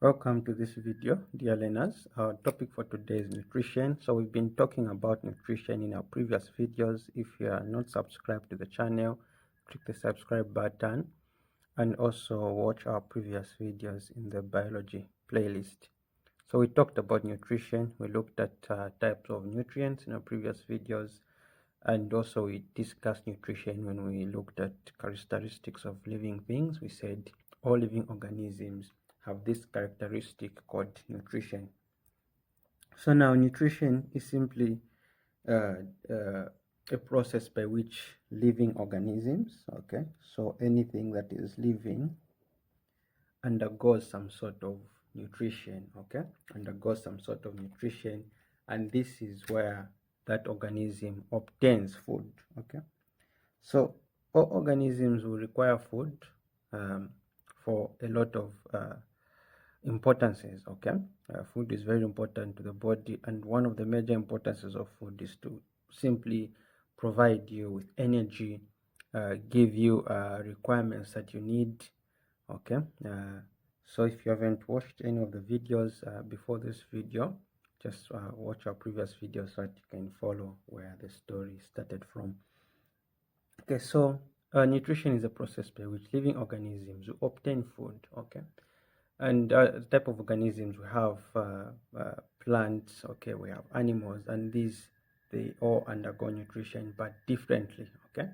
Welcome to this video, dear learners. Our topic for today is nutrition. So we've been talking about nutrition in our previous videos. If you are not subscribed to the channel, click the subscribe button and also watch our previous videos in the biology playlist. So we talked about nutrition. We looked at types of nutrients in our previous videos, and also we discussed nutrition when we looked at characteristics of living things. We said all living organisms have this characteristic called nutrition. So now nutrition is simply uh, uh, a process by which living organisms, okay, so anything that is living undergoes some sort of nutrition, okay, undergoes some sort of nutrition, and this is where that organism obtains food, okay. So all organisms will require food for a lot of importances, okay. Food is very important to the body, and one of the major importances of food is to simply provide you with energy, give you requirements that you need, okay. So if you haven't watched any of the videos before this video, just watch our previous videos so that you can follow where the story started from. Okay, so nutrition is a process by which living organisms will obtain food, okay. And the type of organisms we have plants, okay, we have animals, and these, they all undergo nutrition but differently, okay.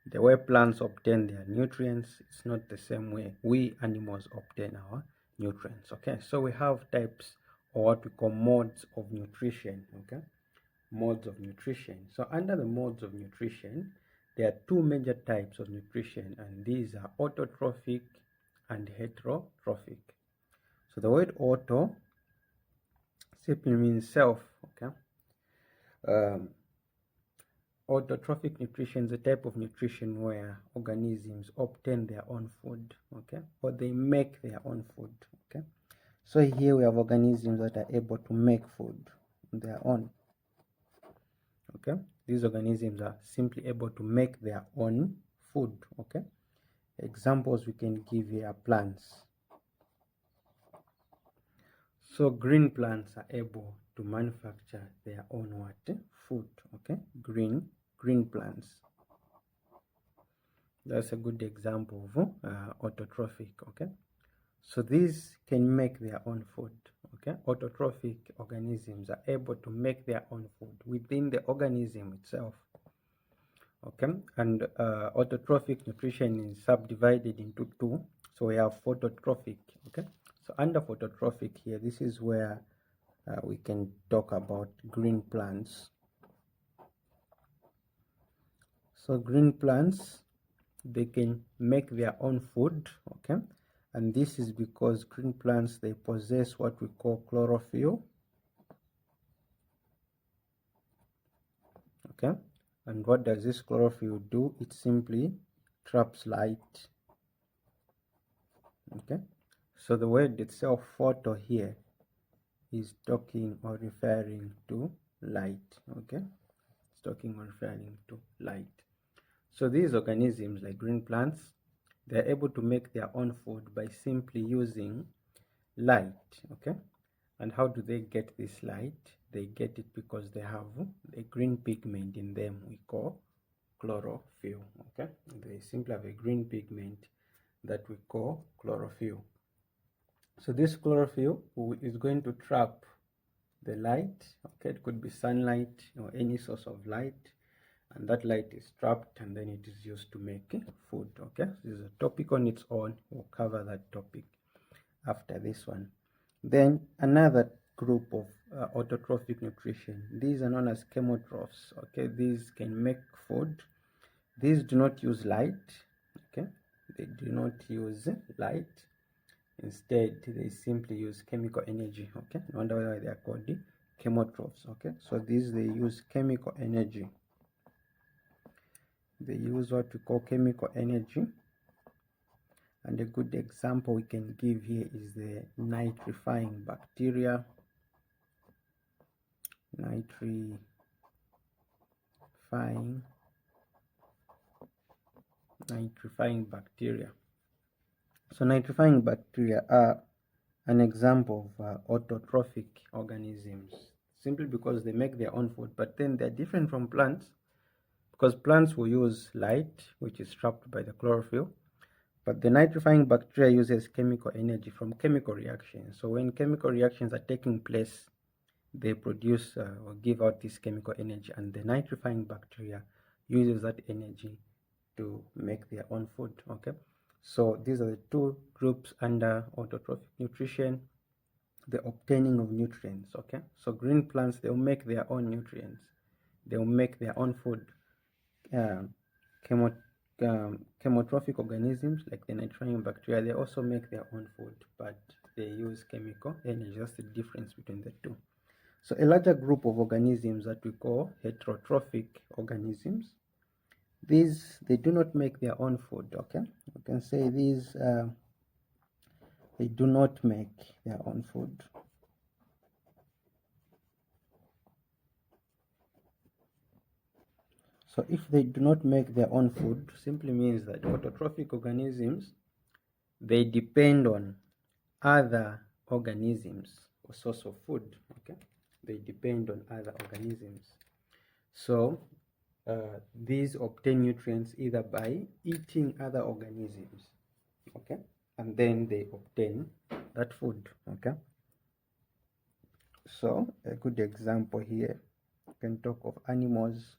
The way plants obtain their nutrients, it's not the same way we animals obtain our nutrients, okay. So we have types, or what we call modes of nutrition, okay. Modes of nutrition. So under the modes of nutrition, there are two major types of nutrition, and these are autotrophic and heterotrophic. So the word auto simply means self, okay. Autotrophic nutrition is a type of nutrition where organisms obtain their own food, okay, or they make their own food, okay. So here we have organisms that are able to make food on their own, okay. These organisms are simply able to make their own food, okay. Examples we can give here are plants. So green plants are able to manufacture their own what? Food, okay. Green plants. That's a good example of autotrophic, okay. So these can make their own food, okay. Autotrophic organisms are able to make their own food within the organism itself, okay. And autotrophic nutrition is subdivided into two. So we have phototrophic, okay. So under phototrophic here, this is where we can talk about green plants. So green plants, they can make their own food, okay. And this is because green plants, they possess what we call chlorophyll, okay. And what does this chlorophyll do? It simply traps light, okay. So the word itself, photo, here is talking or referring to light, okay. It's talking or referring to light. So these organisms, like green plants, they're able to make their own food by simply using light, okay. And how do they get this light? They get it because they have a green pigment in them we call chlorophyll, okay. They simply have a green pigment that we call chlorophyll. So this chlorophyll is going to trap the light, okay. It could be sunlight or any source of light, and that light is trapped and then it is used to make food, okay. This is a topic on its own. We'll cover that topic after this one. Then another group of autotrophic nutrition, these are known as chemotrophs, okay. These can make food. These do not use light, okay. They do not use light. Instead, they simply use chemical energy, okay. No wonder why they are called chemotrophs, okay. So these, they use chemical energy. They use what we call chemical energy. And a good example we can give here is the nitrifying bacteria. Nitrifying bacteria. So nitrifying bacteria are an example of autotrophic organisms, simply because they make their own food, but then they're different from plants, because plants will use light, which is trapped by the chlorophyll, but the nitrifying bacteria uses chemical energy from chemical reactions. So when chemical reactions are taking place, they produce or give out this chemical energy, and the nitrifying bacteria uses that energy to make their own food. Okay, so these are the two groups under autotrophic nutrition: the obtaining of nutrients. Okay, so green plants, they'll make their own nutrients, they'll make their own food. Chemo, chemotrophic organisms like the nitrifying bacteria, they also make their own food, but they use chemical energy. That's the difference between the two. So a larger group of organisms that we call heterotrophic organisms, these, they do not make their own food. Okay, you can say these, they do not make their own food. So if they do not make their own food, simply means that autotrophic organisms, they depend on other organisms for source of food. Okay, they depend on other organisms. So these obtain nutrients either by eating other organisms, okay, and then they obtain that food. Okay, so a good example here, you can talk of animals.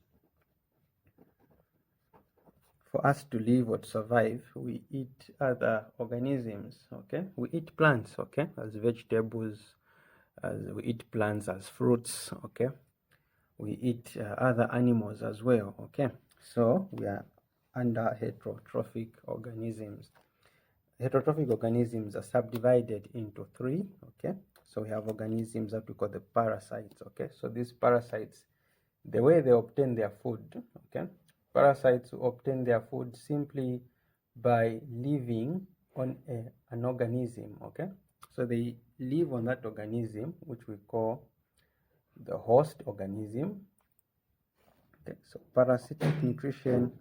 For us to live or to survive, we eat other organisms. Okay, we eat plants, okay, as vegetables, as we eat plants as fruits. Okay, we eat other animals as well. Okay, so we are under heterotrophic organisms. Heterotrophic organisms are subdivided into three. Okay, so we have organisms that we call the parasites. Okay, so these parasites, the way they obtain their food, okay, parasites obtain their food simply by living on an organism. Okay, so they live on that organism, which we call the host organism. Okay, so parasitic nutrition,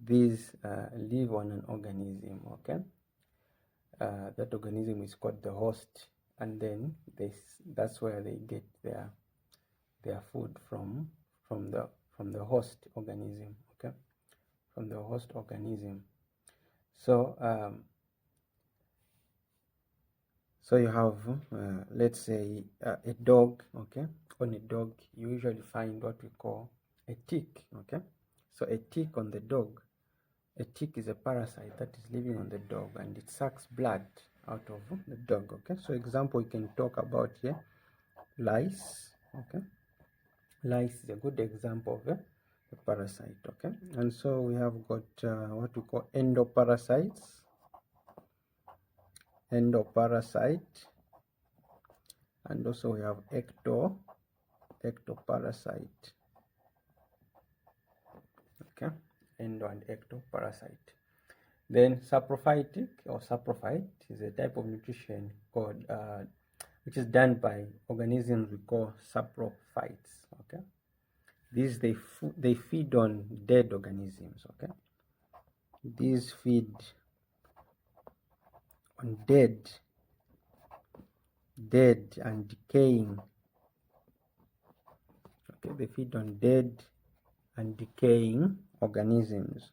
these live on an organism. Okay, that organism is called the host, and then that's where they get their food from the host organism. Okay, from the host organism. So so you have let's say a dog. Okay, on a dog you usually find what we call a tick. Okay, so a tick on the dog, a tick is a parasite that is living on the dog, and it sucks blood out of the dog. Okay, so example you can talk about here, lice. Okay, lice is a good example of a parasite. Okay, and so we have got what we call endoparasites, and also we have ectoparasite. Okay, endo and ectoparasite. Then saprophytic or saprophyte is a type of nutrition called which is done by organisms we call saprophytes. Okay, these they feed on dead organisms. Okay, these feed on dead and decaying. Okay, they feed on dead and decaying organisms.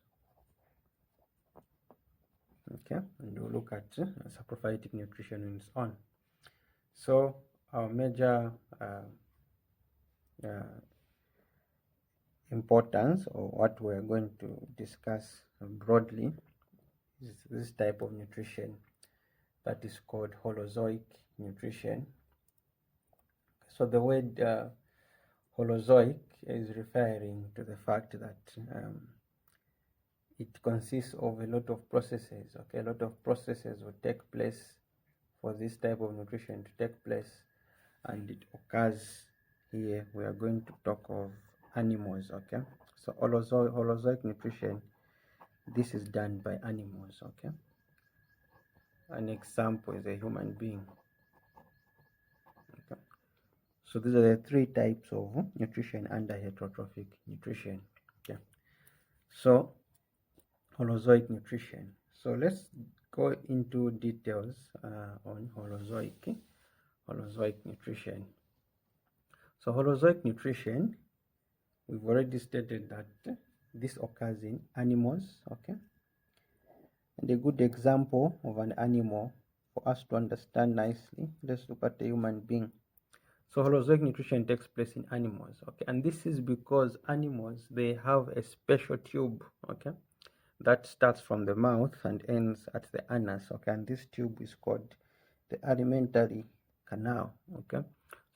Okay, and we'll look at saprophytic nutrition and so on. So our major importance, or what we're going to discuss broadly, is this type of nutrition that is called Holozoic nutrition. So the word Holozoic is referring to the fact that it consists of a lot of processes. Okay, a lot of processes will take place for this type of nutrition to take place, and it occurs here. We are going to talk of animals. Okay, so holozoic nutrition, this is done by animals. Okay, an example is a human being. Okay, so these are the three types of nutrition under heterotrophic nutrition. Okay, so holozoic nutrition. So let's go into details on holozoic nutrition. So holozoic nutrition, we've already stated that this occurs in animals, okay? And a good example of an animal for us to understand nicely, let's look at a human being. So holozoic nutrition takes place in animals, okay? And this is because animals, they have a special tube, okay, that starts from the mouth and ends at the anus, okay? And this tube is called the alimentary canal, okay?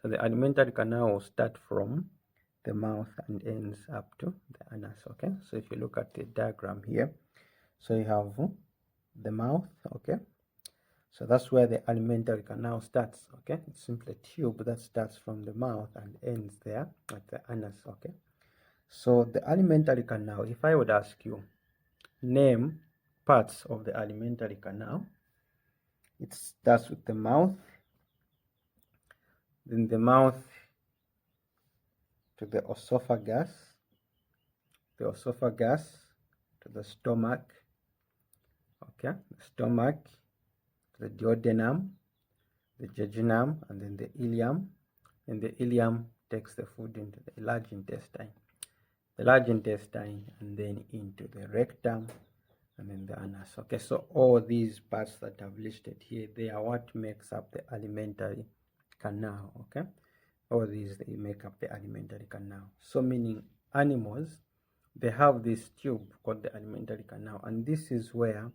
So the alimentary canal will start from the mouth and ends up to the anus, okay? So if you look at the diagram here, so you have the mouth, okay? So that's where the alimentary canal starts, okay? It's simply a tube that starts from the mouth and ends there at the anus, okay? So the alimentary canal, if I would ask you, name parts of the alimentary canal, it starts with the mouth, then the mouth to the esophagus to the stomach, okay? The stomach to the duodenum, the jejunum, and then the ileum. And the ileum takes the food into the large intestine, and then into the rectum, and then the anus, okay? So all these parts that I've listed here, they are what makes up the alimentary canal, okay? All these, they make up the alimentary canal. So meaning animals, they have this tube called the alimentary canal, and this is where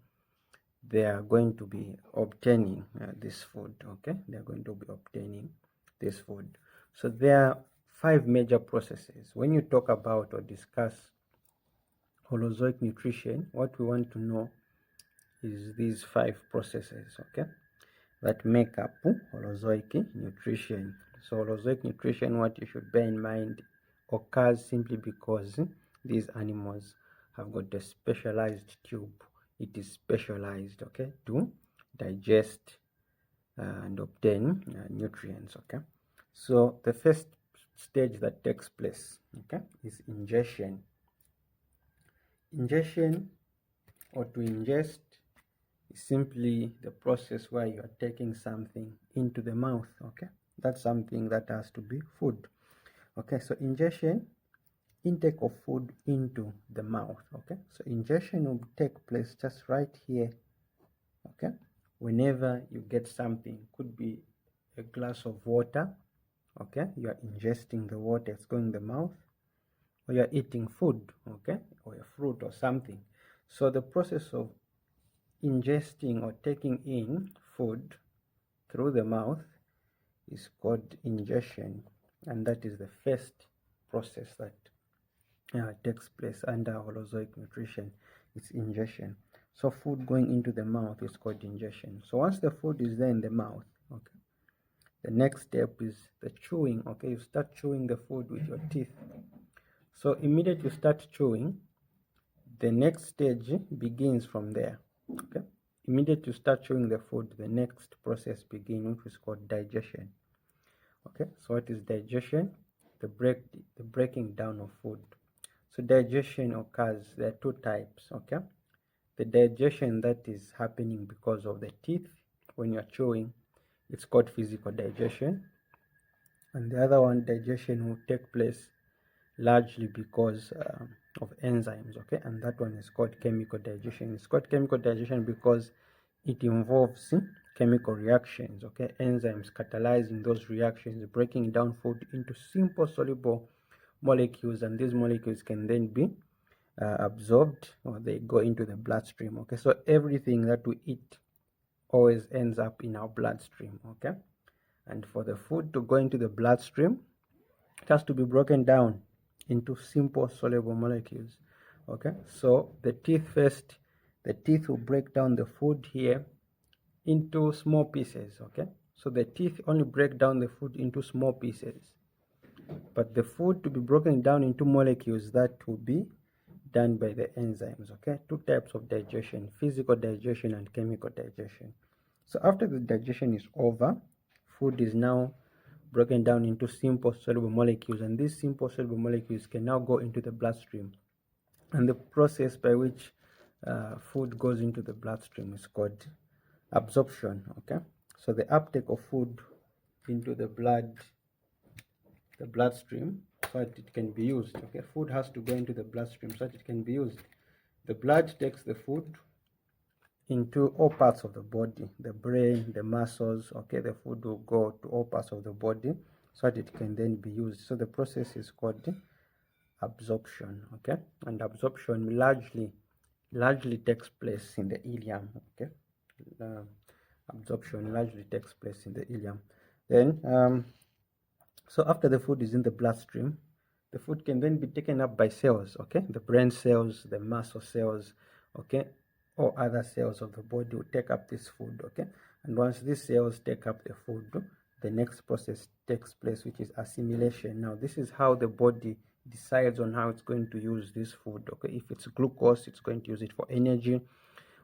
they are going to be obtaining this food, okay? They are going to be obtaining this food. So there are 5 major processes. When you talk about or discuss holozoic nutrition, what we want to know is these 5 processes, okay, that make up holozoic nutrition. So holozoic nutrition, what you should bear in mind, occurs simply because these animals have got a specialized tube. It is specialized, okay, to digest and obtain nutrients, okay? So the first stage that takes place, okay, is ingestion. Ingestion, or to ingest, is simply the process where you are taking something into the mouth, okay? That's something that has to be food, okay? So ingestion, intake of food into the mouth, okay? So ingestion will take place just right here, okay? Whenever you get something, could be a glass of water, okay? You are ingesting the water, it's going in the mouth, or you are eating food, okay? Or a fruit or something. So the process of ingesting or taking in food through the mouth is called ingestion, and that is the first process that takes place under holozoic nutrition. It's ingestion. So food going into the mouth is called ingestion. So once the food is there in the mouth, okay, the next step is the chewing, okay? You start chewing the food with your teeth. So immediately you start chewing, the next stage begins from there, okay? Immediately you start chewing the food, the next process begins, which is called digestion, okay? So what is digestion? The breaking down of food. So digestion occurs, there are 2 types, okay? The digestion that is happening because of the teeth when you're chewing, it's called physical digestion. And the other one, digestion, will take place largely because of enzymes, okay? And that one is called chemical digestion. It's called chemical digestion because it involves chemical reactions, okay? Enzymes catalyzing those reactions, breaking down food into simple soluble molecules, and these molecules can then be absorbed, or they go into the bloodstream, okay? So everything that we eat always ends up in our bloodstream, okay? And for the food to go into the bloodstream, it has to be broken down into simple soluble molecules, okay? So the teeth first, the teeth will break down the food here into small pieces, okay? So the teeth only break down the food into small pieces, but the food to be broken down into molecules, that will be done by the enzymes, okay? 2 types of digestion, physical digestion and chemical digestion. So after the digestion is over, food is now broken down into simple soluble molecules, and these simple soluble molecules can now go into the bloodstream. And the process by which food goes into the bloodstream is called absorption. Okay, so the uptake of food into the bloodstream so that it can be used. Okay, food has to go into the bloodstream so that it can be used. The blood takes the food into all parts of the body, the brain, the muscles. Okay, the food will go to all parts of the body so that it can then be used. So the process is called absorption. Okay, and absorption largely takes place in the ileum. Okay, uh, absorption largely takes place in the ileum. Then so after the food is in the bloodstream, the food can then be taken up by cells. Okay, the brain cells, the muscle cells, okay, or other cells of the body will take up this food. Okay, and once these cells take up the food, the next process takes place, which is assimilation. Now this is how the body decides on how it's going to use this food. Okay, if it's glucose, it's going to use it for energy,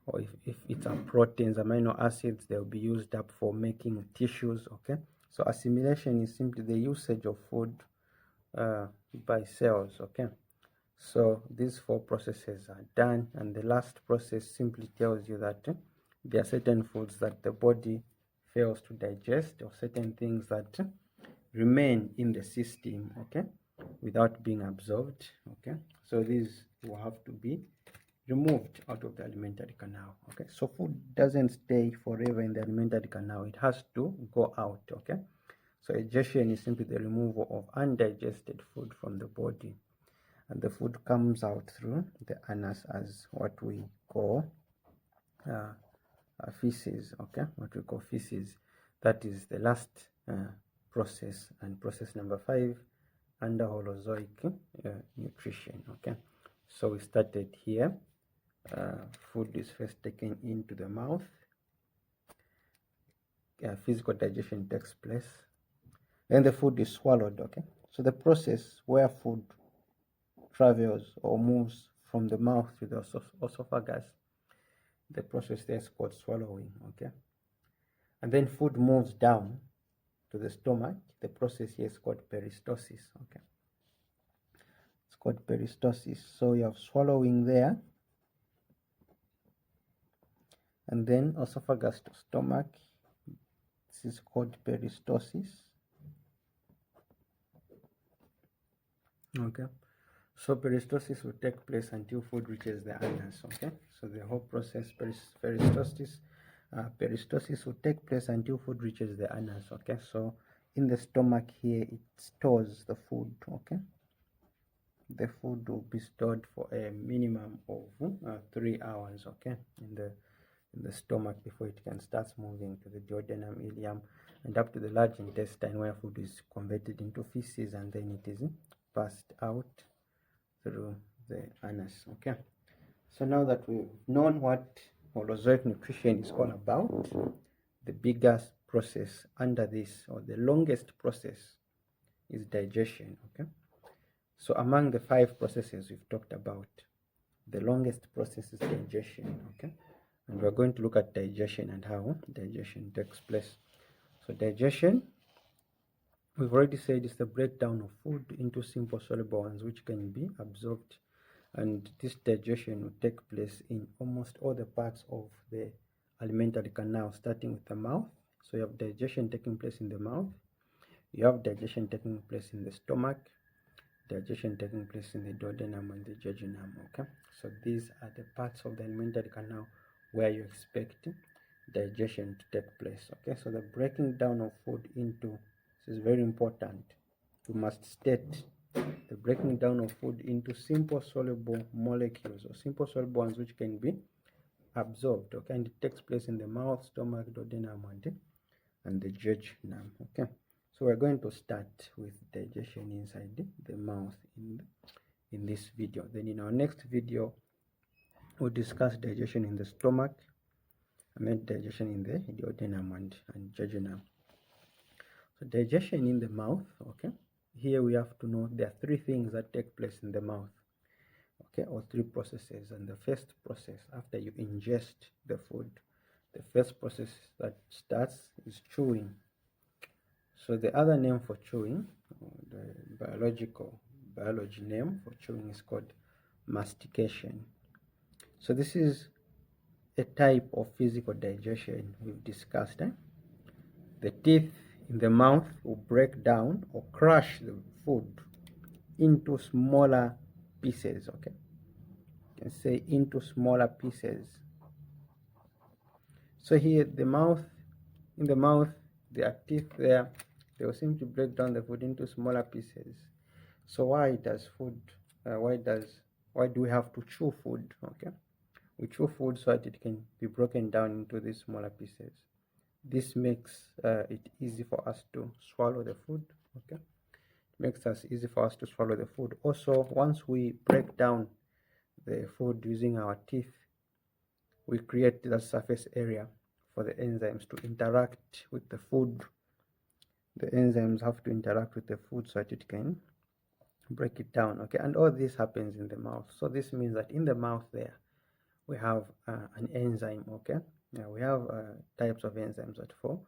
or if it's proteins, amino acids, they'll be used up for making tissues. Okay, so assimilation is simply the usage of food by cells. Okay, so these four processes are done, and the last process simply tells you that there are certain foods that the body fails to digest, or certain things that remain in the system, okay, without being absorbed. Okay, so these will have to be removed out of the alimentary canal. Okay, so food doesn't stay forever in the alimentary canal, it has to go out. Okay, so egestion is simply the removal of undigested food from the body, and the food comes out through the anus as what we call feces. Okay, what we call feces. That is the last process, and process number 5 under holozoic nutrition. Okay, so we started here. Food is first taken into the mouth. Physical digestion takes place. Then the food is swallowed. Okay, so the process where food travels or moves from the mouth to the esophagus, the process there is called swallowing. Okay, and then food moves down to the stomach. The process here is called peristalsis. Okay, it's called peristalsis. So you have swallowing there, and then esophagus to stomach. This is called peristalsis. Okay, so peristalsis will take place until food reaches the anus. Okay, so the whole process, peristalsis will take place until food reaches the anus. Okay, so in the stomach here, it stores the food. Okay, the food will be stored for a minimum of 3 hours. Okay, in the stomach before it can start moving to the duodenum, ileum, and up to the large intestine, where food is converted into feces, and then it is passed out through the anus. Okay, so now that we've known what holozoic nutrition is all about, the biggest process under this, or the longest process, is digestion. Okay, so among the 5 processes we've talked about, the longest process is digestion. Okay, and we're going to look at digestion and how digestion takes place. So digestion, we've already said, is the breakdown of food into simple soluble ones which can be absorbed, and this digestion will take place in almost all the parts of the alimentary canal, starting with the mouth. So you have digestion taking place in the mouth, you have digestion taking place in the stomach, digestion taking place in the duodenum and the jejunum. Okay, so these are the parts of the alimentary canal where you expect digestion to take place. Okay, so the breaking down of food into, this is very important, you must state the breaking down of food into simple soluble molecules, or simple soluble ones which can be absorbed. Okay, and it takes place in the mouth, stomach, duodenum and the jejunum. Okay, so we're going to start with digestion inside the mouth in this video. Then in our next video, we'll discuss digestion in the stomach, and then digestion in the duodenum and jejunum. So digestion in the mouth. Okay, here we have to know there are 3 things that take place in the mouth. Okay, or 3 processes. And the first process, after you ingest the food, the first process that starts is chewing. So the other name for chewing, the biology name for chewing, is called mastication. So this is a type of physical digestion we've discussed. The teeth in the mouth will break down or crush the food into smaller pieces. Okay, you can say into smaller pieces. So here in the mouth, there are teeth there. They will seem to break down the food into smaller pieces. So why do we have to chew food? Okay, we chew food so that it can be broken down into these smaller pieces. This makes it easy for us to swallow the food. Okay, it makes us easy for us to swallow the food. Also, once we break down the food using our teeth, we create the surface area for the enzymes to interact with the food. The enzymes have to interact with the food so that it can break it down. Okay, and all this happens in the mouth. So this means that in the mouth there we have an enzyme. Okay, now we have types of enzymes. But for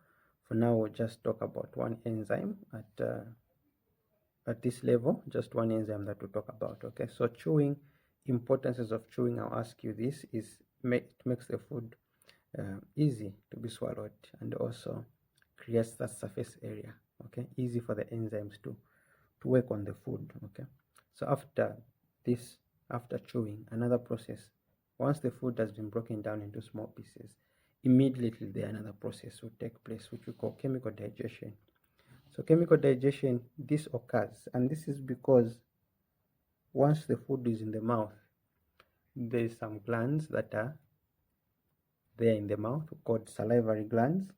now we'll just talk about one enzyme at this level, just one enzyme that we'll talk about. Okay, so chewing, importances of chewing, I'll ask you this, is it makes the food easy to be swallowed, and also creates that surface area. Okay, easy for the enzymes to work on the food. Okay, so after this, after chewing, another process, once the food has been broken down into small pieces, immediately there another process will take place, which we call chemical digestion. So chemical digestion, this occurs, and this is because once the food is in the mouth, there is some glands that are there in the mouth called salivary glands.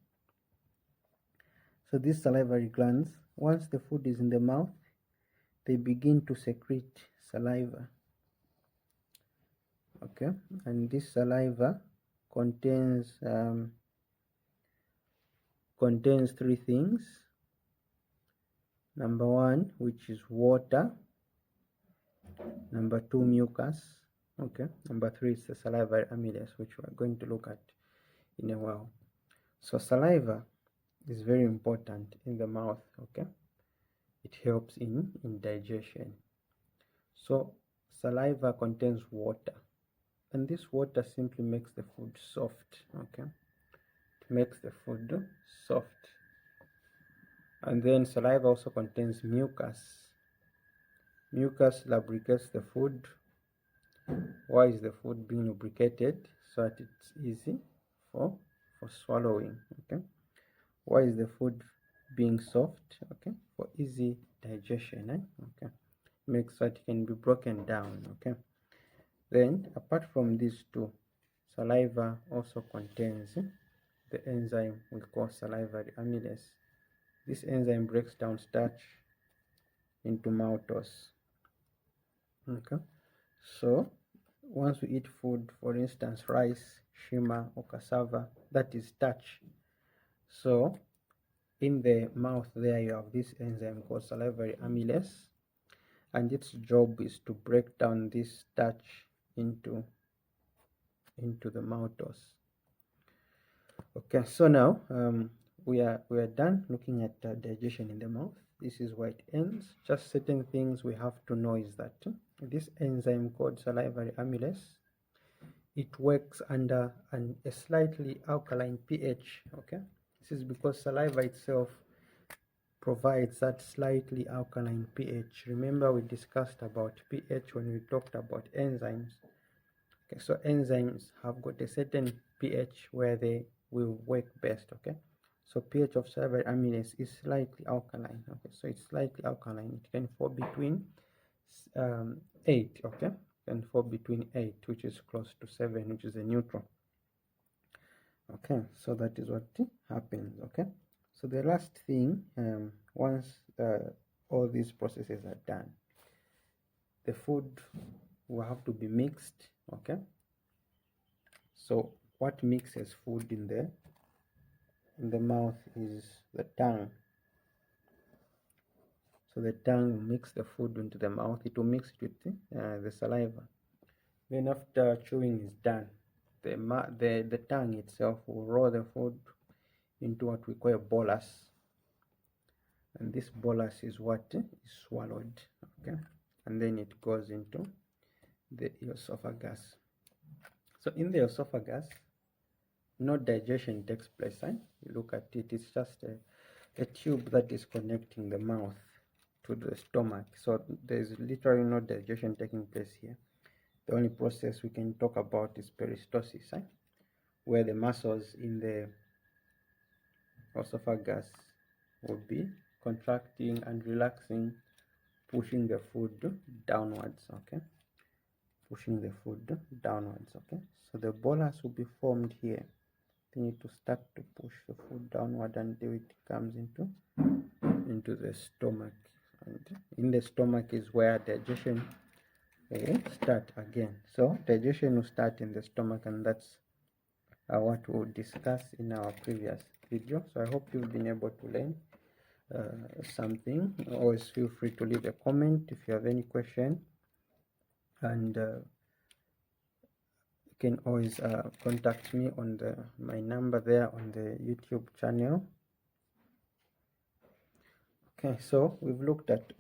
So these salivary glands, once the food is in the mouth, they begin to secrete saliva. Okay, and this saliva contains three things. Number one, which is water. Number two, mucus. Okay, number three is the salivary amylase, which we are going to look at in a while. So saliva is very important in the mouth. Okay, it helps in digestion. So saliva contains water, and this water simply makes the food soft. Okay, it makes the food soft. And then saliva also contains mucus. Mucus lubricates the food. Why is the food being lubricated? So that it's easy for swallowing. Okay, why is the food being soft? Okay, for easy digestion. Okay, makes so it can be broken down. Okay, then apart from these two, saliva also contains the enzyme we call salivary amylase. This enzyme breaks down starch into maltose. Okay, so once we eat food, for instance rice, shima or cassava, that is starch. So in the mouth there you have this enzyme called salivary amylase, and its job is to break down this starch into the maltose. Okay, so now we are done looking at digestion in the mouth. This is where it ends. Just certain things we have to know is that this enzyme called salivary amylase, it works under a slightly alkaline pH. Okay, this is because saliva itself provides that slightly alkaline pH. Remember we discussed about pH when we talked about enzymes. Okay, so enzymes have got a certain pH where they will work best. Okay, so pH of salivary amylase is slightly alkaline. Okay, so it's slightly alkaline. It can fall between 8. Okay, it can fall between 8, which is close to 7, which is a neutral. Okay, so that is what happens. Okay, so the last thing, once all these processes are done, the food will have to be mixed. Okay, so what mixes food in the mouth is the tongue. So the tongue will mix the food into the mouth. It will mix it with the saliva. Then after chewing is done, the tongue itself will roll the food into what we call a bolus, and this bolus is what is swallowed. Okay, and then it goes into the esophagus. So in the esophagus, no digestion takes place. You look at it, it's just a tube that is connecting the mouth to the stomach. So there's literally no digestion taking place here. The only process we can talk about is peristalsis, where the muscles in the esophagus will be contracting and relaxing, pushing the food downwards, okay? Pushing the food downwards, okay? So the bolus will be formed here. You need to start to push the food downward until it comes into the stomach. And in the stomach is where digestion will start again. So digestion will start in the stomach, and that's what we'll discuss in our previous video. So I hope you've been able to learn something. Always feel free to leave a comment if you have any question, and you can always contact me on my number there on the YouTube channel. Okay, so we've looked at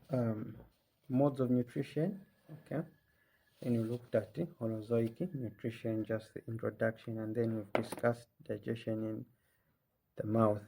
modes of nutrition, okay, and we looked at holozoic nutrition, just the introduction, and then we've discussed digestion in the mouth.